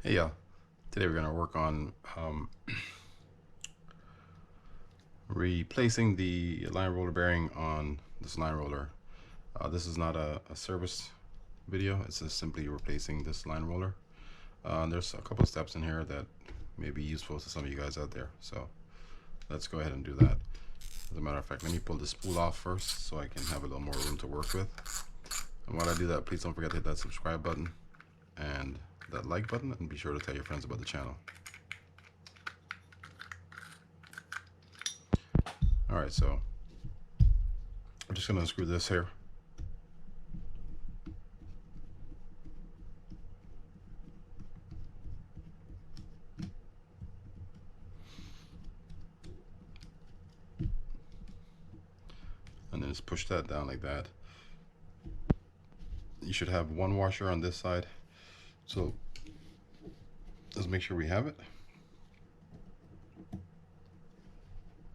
Hey y'all, today we're going to work on replacing the line roller bearing on this line roller. This is not a service video, it's just simply replacing this line roller. There's a couple of steps in here that may be useful to some of you guys out there, so let's go ahead and do that. As a matter of fact, let me pull the spool off first so I can have a little more room to work with. And while I do that, please don't forget to hit that subscribe button and that like button, and be sure to tell your friends about the channel. Alright, so I'm just going to unscrew this here. And then just push that down like that. You should have one washer on this side, so let's make sure we have it.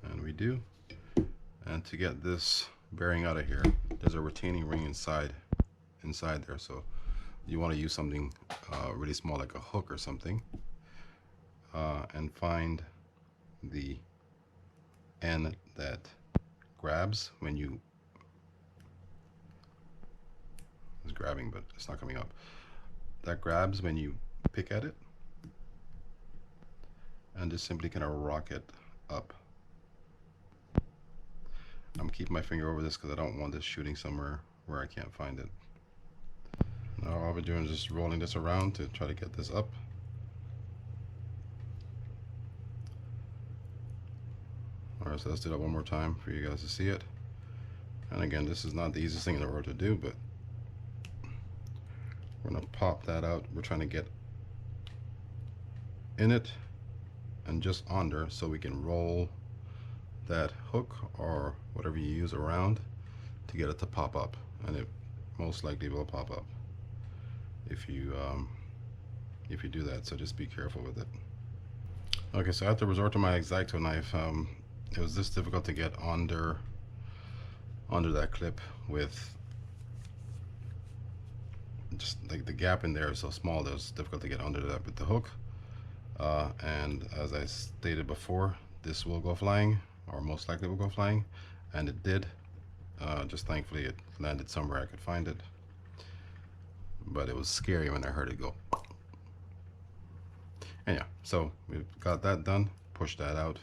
And we do. And to get this bearing out of here, there's a retaining ring inside there, so you want to use something really small, like a hook or something, and find the end that grabs when you, it's grabbing but it's not coming up, that grabs when you pick at it, and just simply kind of rock it up. I'm keeping my finger over this because I don't want this shooting somewhere where I can't find it. Now all we're doing is just rolling this around to try to get this up. Alright, so let's do that one more time for you guys to see it. And again, this is not the easiest thing in the world to do, but we're going to pop that out. We're trying to get in it and just under, so we can roll that hook or whatever you use around to get it to pop up, and it most likely will pop up if you do that, so just be careful with it. Okay, so I have to resort to my X-Acto knife. It was this difficult to get under that clip with just like the gap in there is so small that it's difficult to get under that with the hook. And as I stated before, this will go flying, or most likely will go flying, and it did. Just thankfully it landed somewhere I could find it, but it was scary when I heard it go. And yeah, so we've got that done. Push that out,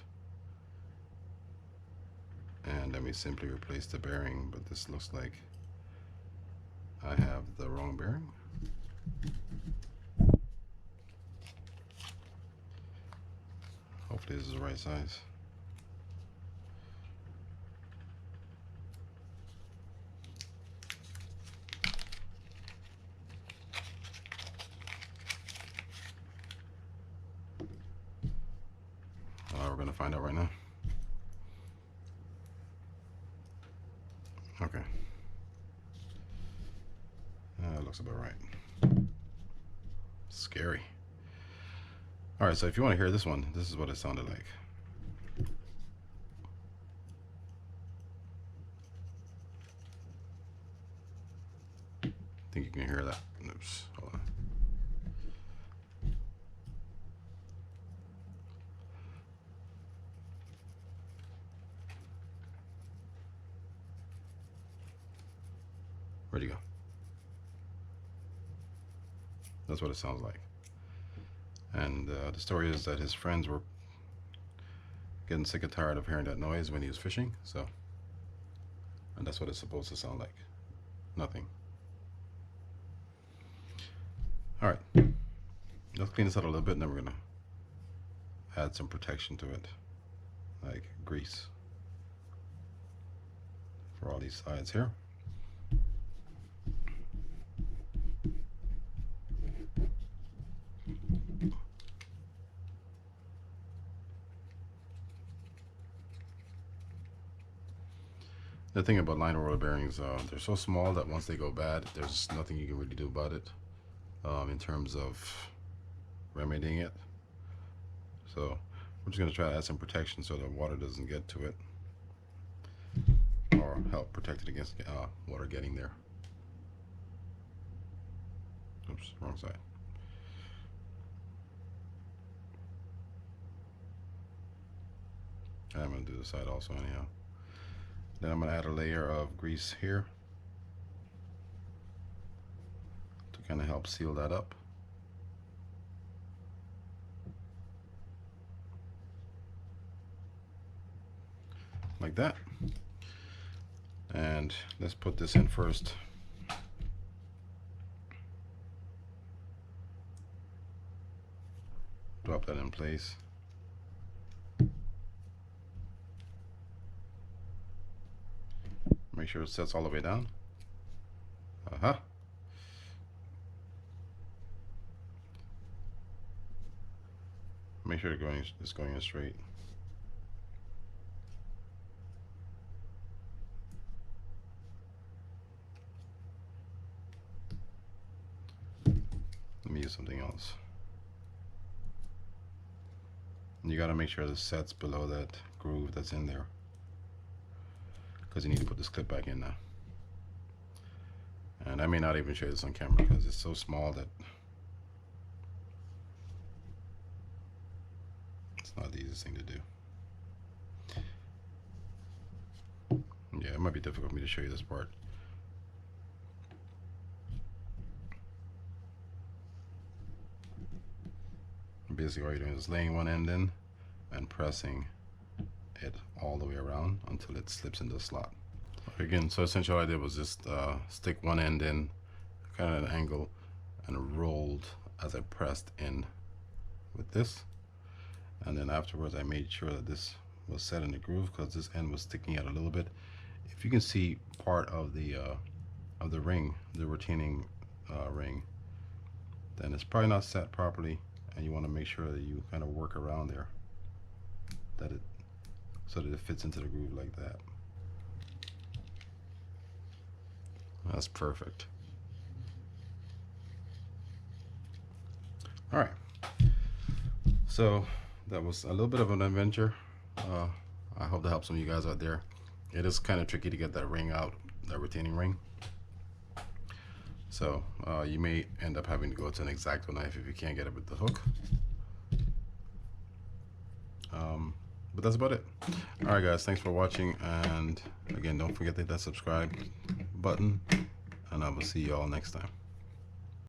and then we simply replace the bearing, but this looks like I have the wrong bearing. Hopefully this is the right size. We're going to find out right now. Okay. That looks about right. Scary. Alright, so if you want to hear this one, this is what it sounded like. I think you can hear that. Oops, hold on. Where'd you go? That's what it sounds like. And the story is that his friends were getting sick and tired of hearing that noise when he was fishing, so, and that's what it's supposed to sound like. Nothing. Alright, let's clean this out a little bit, and then we're gonna add some protection to it, like grease for all these sides here. The thing about line roller bearings, they're so small that once they go bad, there's nothing you can really do about it in terms of remedying it. So we're just going to try to add some protection so the water doesn't get to it, or help protect it against water getting there. Oops, wrong side. I'm going to do the side also anyhow. Then I'm going to add a layer of grease here to kind of help seal that up. Like that. And let's put this in first. Drop that in place. Make sure it sets all the way down. Make sure it's going in straight. Let me use something else. And you got to make sure the set's below that groove that's in there, because you need to put this clip back in now. And I may not even show this on camera because it's so small that it's not the easiest thing to do. Yeah, it might be difficult for me to show you this part. Basically all you're doing is laying one end in and pressing it all the way around until it slips into the slot. Again, so essentially all I did was just stick one end in kind of at an angle and rolled as I pressed in with this, and then afterwards I made sure that this was set in the groove because this end was sticking out a little bit. If you can see part of the ring, the retaining ring, then it's probably not set properly, and you want to make sure that you kind of work around there, that it so that it fits into the groove like that. That's perfect. All right, so that was a little bit of an adventure. I hope that helps some of you guys out there. It is kind of tricky to get that ring out, that retaining ring. So you may end up having to go to an X-Acto knife if you can't get it with the hook. But that's about it. All right, guys, thanks for watching, and again, don't forget to hit that subscribe button, and I will see you all next time.